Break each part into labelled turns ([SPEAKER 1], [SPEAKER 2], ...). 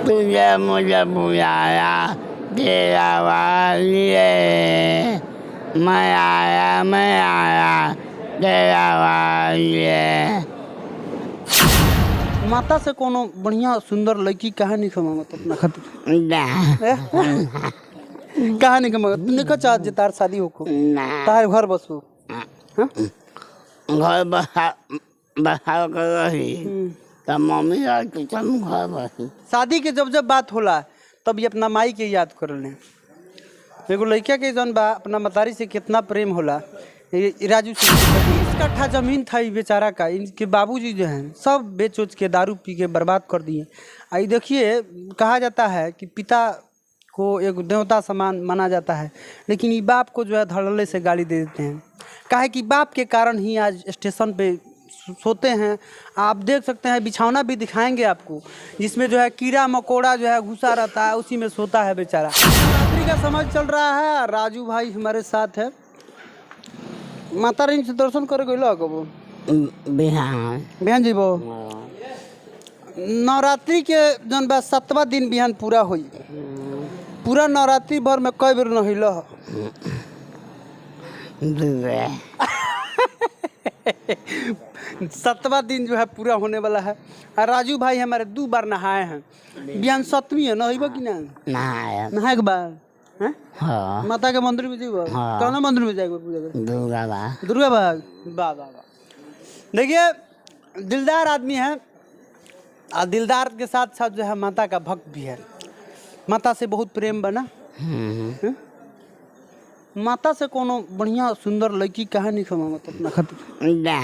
[SPEAKER 1] तुझे मुझे बुलाया तेरा वालिए, मैं आया तेरा वालिए।
[SPEAKER 2] माता से कोनो बढ़िया सुंदर लड़की कहा नहीं खमावत अपना खातिर
[SPEAKER 1] ना
[SPEAKER 2] कहा नहीं खमावत तुमने का चाहत जे तार शादी होको
[SPEAKER 1] ना
[SPEAKER 2] तार घर बसो हाँ
[SPEAKER 1] घर बसा कर रही तब मम्मी और तुम घर बसी।
[SPEAKER 2] शादी के जब जब बात होला तब ये अपना माई के याद कर ले। एगो लड़का के जौन बा अपना मतारी से कितना प्रेम होला। ये राजू से 20 कट्ठा जमीन था बेचारा का, इनके बाबूजी जो हैं सब बेच उच के दारू पी के बर्बाद कर दिए। आई देखिए कहा जाता है कि पिता को एक देवता समान माना जाता है, लेकिन ये बाप को जो है धड़ल्ले से गाली दे देते हैं। काहे कि बाप के कारण ही आज स्टेशन पे सोते हैं। आप देख सकते हैं बिछौना भी दिखाएंगे आपको, जिसमें जो है कीड़ा मकोड़ा जो है घुसा रहता है, उसी में सोता है बेचारा। रात्रि का समय चल रहा है, राजू भाई हमारे साथ है। माता रानी से दर्शन करे गइलो कबो
[SPEAKER 1] बिहान
[SPEAKER 2] बिहान जीबो नवरात्रि के जन बा 7वां दिन बिहान पूरा होई। पूरा नवरात्रि भर में कई बेर नहिलो 7वां दिन जो है पूरा होने वाला है। और राजू भाई हमारे 2 बार नहाए हैं। बिहान 7वीं है, नहाइबो कि ना? नहाए के बाद हैं?
[SPEAKER 1] हाँ
[SPEAKER 2] माता के मंदिर में जीबो?
[SPEAKER 1] हाँ।
[SPEAKER 2] कौन मंदिर में जाएगा पूजा करे? दुर्गा बाग। वाह वाह वाह। देखिए दिलदार आदमी है और दिलदार के साथ साथ जो है माता का भक्त भी है। माता से बहुत प्रेम बना। माता से कोनो बढ़िया सुंदर लड़की कहा नहीं खमावत अपना खातिर
[SPEAKER 1] ना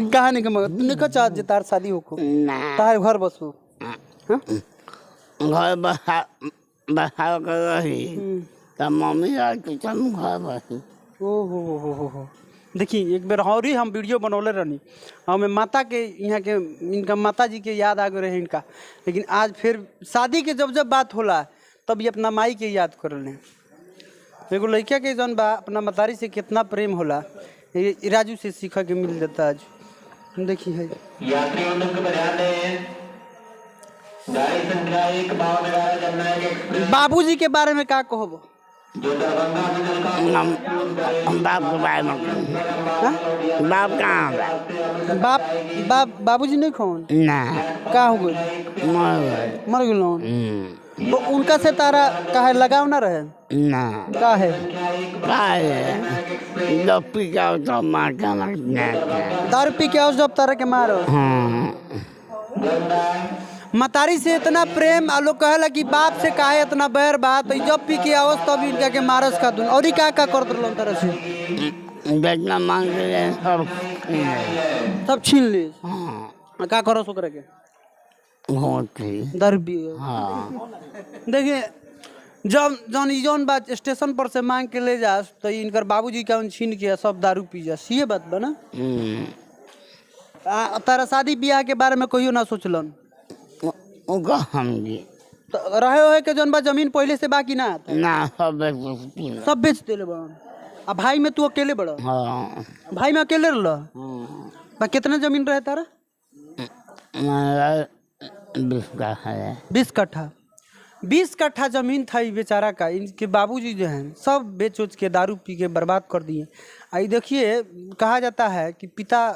[SPEAKER 2] कहा नहीं खमावत तुमने का चाहत जे तार शादी होको
[SPEAKER 1] ना
[SPEAKER 2] तार घर बसो हाँ
[SPEAKER 1] घर बसा कर रही तब मम्मी और तुम घर बसी।
[SPEAKER 2] ओ हो। देखिए एक बेर और ही हम वीडियो बनौले रहनी, हमें माता के यहाँ के इनका माता जी के याद आ गए रहे इनका। लेकिन आज फिर शादी के जब जब बात होला तब ये अपना माई के याद कर ले। एगो लड़का के जौन बा अपना मतारी से कितना प्रेम होला, ये राजू से सीखा के मिल जाता आज। देखिए है बाबूजी के बारे में का कहबो?
[SPEAKER 1] बाप के बारे में बाप कहाँ है?
[SPEAKER 2] बाप बाबूजी नहीं कौन
[SPEAKER 1] ना
[SPEAKER 2] का हो गए मर गए तो उनका से तारा काहे लगाव ना रहे
[SPEAKER 1] ना
[SPEAKER 2] का है
[SPEAKER 1] जब पी के तो मार के
[SPEAKER 2] दारू पी के आओ जब तारा के मारो। मतारी से इतना प्रेम आ लोग कहेला कि बाप से काहे इतना बैर बात तो जब पी के आओ तब इनका के मारस का दून और का करत रहलन तरह से
[SPEAKER 1] बेचना मांग के
[SPEAKER 2] सब छीन ले। का करो सो करे के दारू पी। देखिए जब जौन बात स्टेशन पर से मांग के ले जा तो इनकर बाबूजी का छीन के सब दारू पी जा। ये बात बना तारा शादी ब्याह के बारे में कहियो ना सोचलन तो रहे हो के जौन बा जमीन पहले से बाकी ना सब बेच देले बड़न। अब भाई में तू अकेले बड़ा? भाई में अकेले रह कितना जमीन रहे तारा? 20 कट्ठा 20 कट्ठा जमीन था बेचारा का, इनके बाबूजी जो हैं सब बेच उच के दारू पी के बर्बाद कर दिए। आई देखिए कहा जाता है कि पिता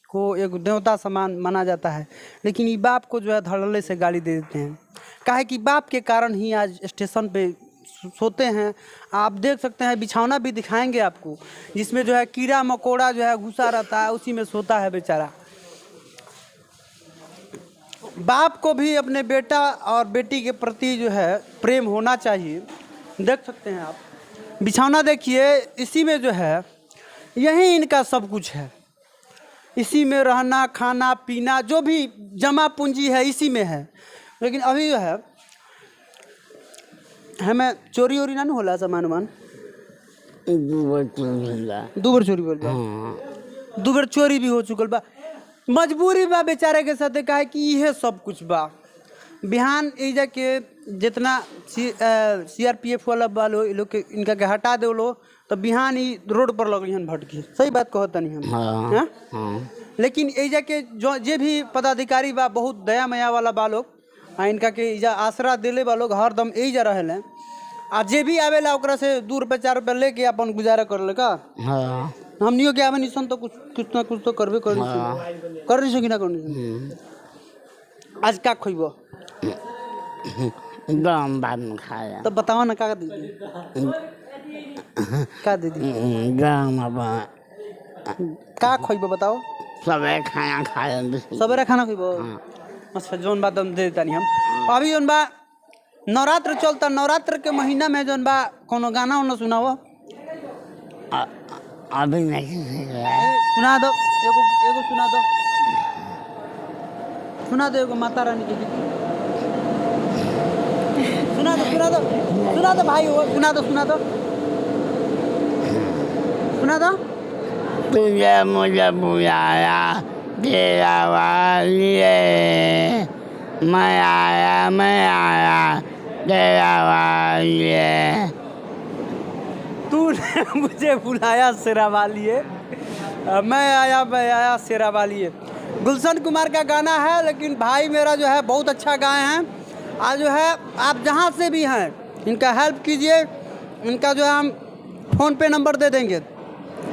[SPEAKER 2] को एक देवता समान माना जाता है, लेकिन ये बाप को जो है धड़ल्ले से गाली दे देते हैं। काहे कि बाप के कारण ही आज स्टेशन पे सोते हैं। आप देख सकते हैं बिछौना भी दिखाएंगे आपको, जिसमें जो है कीड़ा मकोड़ा जो है घुसा रहता है, उसी में सोता है बेचारा। बाप को भी अपने बेटा और बेटी के प्रति जो है प्रेम होना चाहिए। देख सकते हैं आप बिछौना देखिए, इसी में जो है यही इनका सब कुछ है। इसी में रहना खाना पीना जो भी जमा पूंजी है इसी में है। लेकिन अभी जो है हमें चोरी वोरी ना होला सामान वामान
[SPEAKER 1] 2 बार चोरी
[SPEAKER 2] बोल बा 2 बार चोरी भी हो चुकल बा। मजबूरी बा बेचारे के साथ काहे कि यह सब कुछ बा। बिहान एजा के जितना CRPF वाला लोग के इनका के हटा दे लो तो बिहान ही रोड पर लगे हन भटकी। सही बात कहता नहीं हम। लेकिन एजा के जो जे भी पदाधिकारी बा बहुत दया माया वाला बा लोग, आ इनका के इजा आसरा दिले बा लोग हरदम यही जा रहल हैं। आ जे भी आवेला ओकरा से 2 रुपये 4 रुपये लेके अपन गुजारा कर ले का।
[SPEAKER 1] हाँ
[SPEAKER 2] हमनियो के आवे निसन तो कुछ ना कुछ तो करबे कर रही कि ना करनी। आज का खोइबो
[SPEAKER 1] गरम बाद में खाया
[SPEAKER 2] तो बताओ ना का दीदी का दीदी
[SPEAKER 1] गरम
[SPEAKER 2] का खोइबो बताओ।
[SPEAKER 1] सबे खाना खाया
[SPEAKER 2] सवेरे खाना खोइबो। अच्छा जोन बात हम दे देतानी हम अभी जोन बा नवरात्र चलता नवरात्र के महीना में जोन बा कोनो गाना उना सुनाओ।
[SPEAKER 1] अभी नहीं
[SPEAKER 2] सुना दो एगो सुना दो एगो माता रानी के गीत सुना दो भाई वो सुना दो
[SPEAKER 1] तुझे मुझे बुलाया तेरा वालिए मैं आया तेरा वालिए।
[SPEAKER 2] तूने मुझे बुलाया शेरा वालिए मैं आया शेरा वालिए। गुलशन कुमार का गाना है, लेकिन भाई मेरा जो है बहुत अच्छा गाए हैं। आज जो है आप जहाँ से भी हैं इनका हेल्प कीजिए। इनका जो है हम फ़ोन पे नंबर दे देंगे,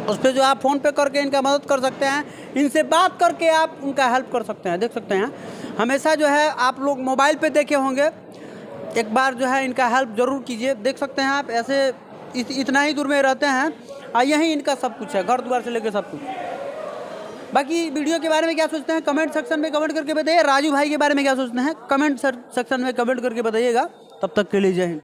[SPEAKER 2] उस पर जो आप फ़ोन पे करके इनका मदद कर सकते हैं। इनसे बात करके आप उनका हेल्प कर सकते हैं। देख सकते हैं हमेशा जो है आप लोग मोबाइल पे देखे होंगे, एक बार जो है इनका हेल्प ज़रूर कीजिए। देख सकते हैं आप ऐसे इतना ही दूर में रहते हैं और यहीं इनका सब कुछ है, घर द्वार से लेकर सब कुछ। बाकी वीडियो के बारे में क्या सोचते हैं कमेंट सेक्शन में कमेंट करके बताइए। राजू भाई के बारे में क्या सोचते हैं कमेंट सेक्शन में कमेंट करके बताइएगा। तब तक के लिए जय हिंद।